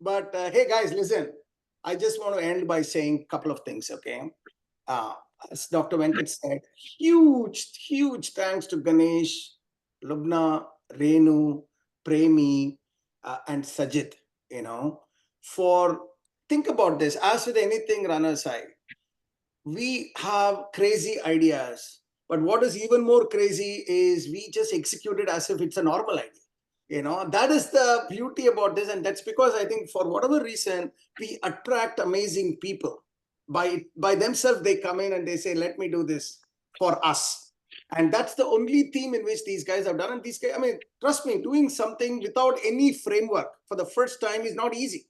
But hey, guys, listen. I just want to end by saying a couple of things. Okay, as Dr. Venkat said, huge thanks to Ganesh, Lubna, Renu, Premi, and Sajid, think about this. As with anything runner side, we have crazy ideas, But what is even more crazy is we just execute it as if it's a normal idea. That is the beauty about this. And that's because I think for whatever reason, we attract amazing people. By themselves, they come in and they say, let me do this for us. And that's the only theme in which these guys have done. And these guys, I mean, trust me, doing something without any framework for the first time is not easy,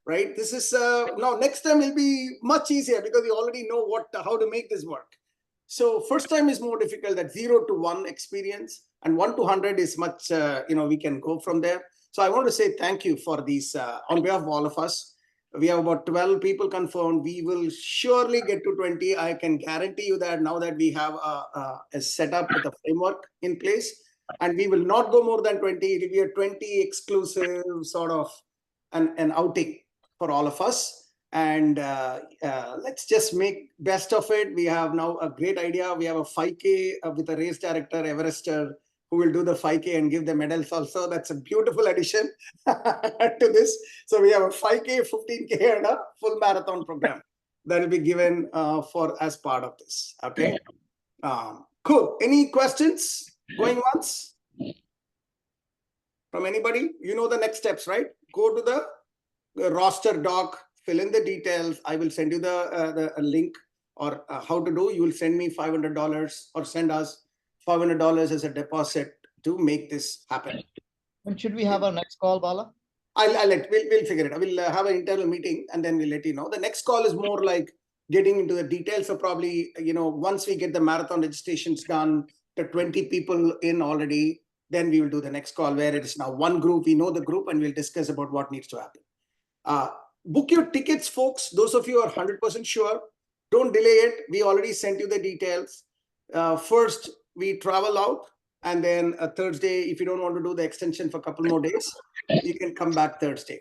right? This is, now next time will be much easier because you already know how to make this work. So first time is more difficult, that 0 to 1 experience, and 1 to 100 is much, we can go from there. So I want to say thank you for these, on behalf of all of us. We have about 12 people confirmed. We will surely get to 20. I can guarantee you that now that we have a setup with a framework in place, and we will not go more than 20. It will be a 20 exclusive sort of an outing for all of us. And let's just make best of it. We have now a great idea. We have a 5K with a race director, Everester, who will do the 5K and give the medals also. That's a beautiful addition to this. So we have a 5K, 15K, and a full marathon program that will be given as part of this. Okay. Cool. Any questions going once from anybody? You know the next steps, right? Go to the roster doc, fill in the details. I will send you the link or how to do. You will send me $500 or send us $500 as a deposit to make this happen. When should we have our next call, Bala? We'll figure it out. We'll have an internal meeting and then we'll let you know. The next call is more like getting into the details. So probably, once we get the marathon registrations done, the 20 people in already, then we will do the next call where it is now one group. We know the group and we'll discuss about what needs to happen. Book your tickets, folks. Those of you are 100% sure. Don't delay it. We already sent you the details. First, we travel out, and then a Thursday, if you don't want to do the extension for a couple more days, you can come back Thursday.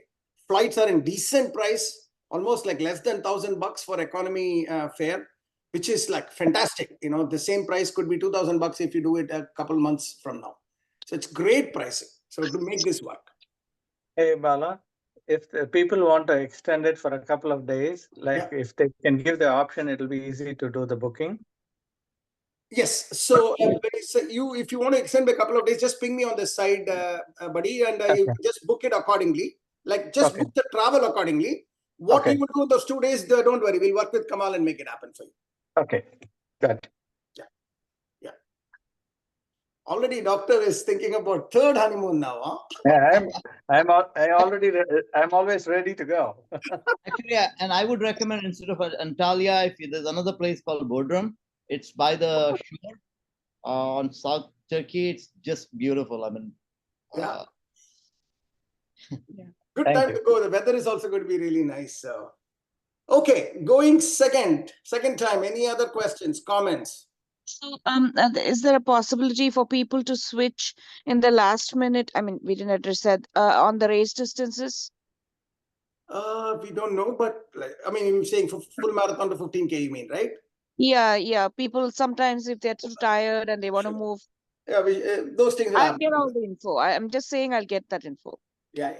Flights are in decent price, almost like less than $1,000 for economy fare, which is like fantastic. The same price could be $2,000 if you do it a couple months from now. So it's great pricing. So to make this work. Hey, Bala. If the people want to extend it for a couple of days, if they can give the option, it'll be easy to do the booking. Yes. So if you want to extend by a couple of days, just ping me on the side, buddy, and you just book it accordingly. Just book the travel accordingly. What you will do those 2 days, don't worry. We'll work with Kamal and make it happen for you. Okay. Good. Yeah. Already, doctor is thinking about third honeymoon now, huh? Yeah, I'm always ready to go. Actually, and I would recommend instead of Antalya, if there's another place called Bodrum, it's by the shore on South Turkey. It's just beautiful. I mean, Good time to go. The weather is also going to be really nice. So, okay, going second time. Any other questions, comments? So, is there a possibility for people to switch in the last minute? I mean, we didn't address that on the race distances. We don't know, but I mean, you're saying for full marathon to 15K, you mean, right? Yeah. People sometimes, if they're too tired and they want to move. Yeah, those things. I'll get all the info. I'm just saying I'll get that info. Yeah.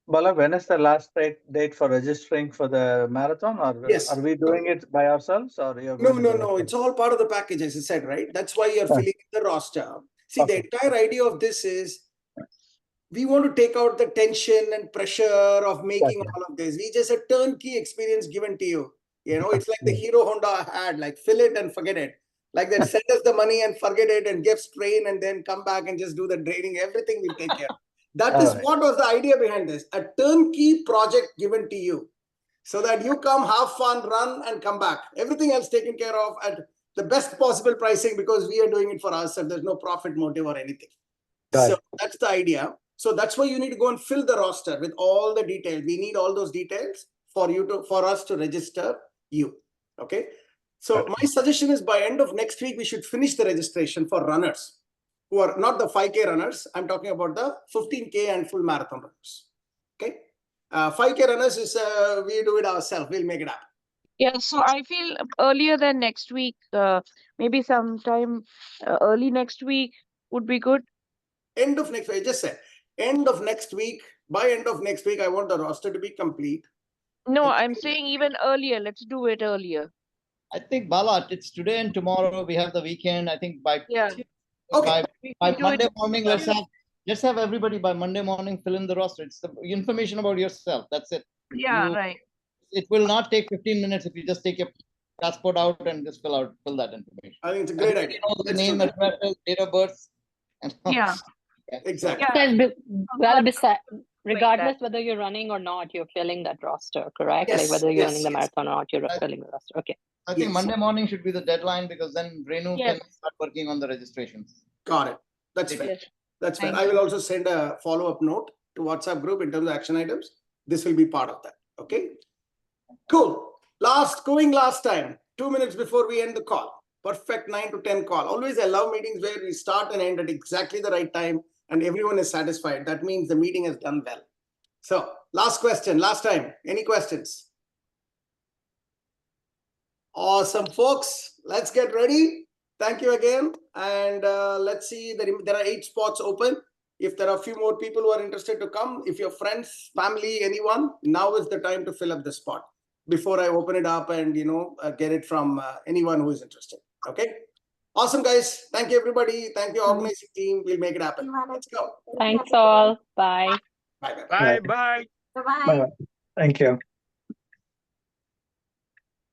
Bala, when is the last date for registering for the marathon? Or are we doing it by ourselves? Or No. It's all part of the package, as I said, right? That's why you're filling in the roster. See, the entire idea of this is we want to take out the tension and pressure of making all of this. We just a turnkey experience given to you. It's like the Hero Honda had, like fill it and forget it. Like that, send us the money and forget it and get strain and then come back and just do the draining. Everything we'll take care of. That is what was the idea behind this. A turnkey project given to you so that you come, have fun, run and come back. Everything else taken care of at the best possible pricing because we are doing it for us and there's no profit motive or anything. So that's the idea. So that's why you need to go and fill the roster with all the details. We need all those details for us to register you. Okay. So my suggestion is by end of next week, we should finish the registration for runners who are not the 5K runners. I'm talking about the 15K and full marathon runners. Okay. 5K runners is, we do it ourselves. We'll make it happen. Yeah. So I feel earlier than next week, maybe sometime early next week would be good. End of next week, I just said end of next week. By end of next week, I want the roster to be complete. No, I'm saying even earlier. Let's do it earlier. I think Bala, it's today and tomorrow. We have the weekend. I think by Okay. by Monday morning, let's have everybody by Monday morning fill in the roster. It's the information about yourself. That's it. Right. It will not take 15 minutes if you just take your passport out and just fill that information. I think it's a great idea. You know the name, address, date of birth. And Exactly. Regardless whether you're running or not, you're filling that roster, correct? Yes, Like whether you're yes, running the yes. marathon or not, you're filling the roster. Okay. I think Monday morning should be the deadline because then Renu can start working on the registrations. Got it. That's fair. That's fair. I will also send a follow-up note to WhatsApp group in terms of action items. This will be part of that. Okay. Cool. Going last time, 2 minutes before we end the call. Perfect 9 to 10 call. Always I love meetings where we start and end at exactly the right time and everyone is satisfied. That means the meeting has done well. So last question, last time. Any questions? Awesome, folks. Let's get ready. Thank you again. And let's see, there are 8 spots open. If there are a few more people who are interested to come, if your friends, family, anyone, now is the time to fill up the spot before I open it up and, get it from anyone who is interested. Okay. Awesome, guys. Thank you, everybody. Thank you, organizing team. We'll make it happen. Let's go. Thanks all. Bye. Bye. Bye. Bye. Bye. Thank you.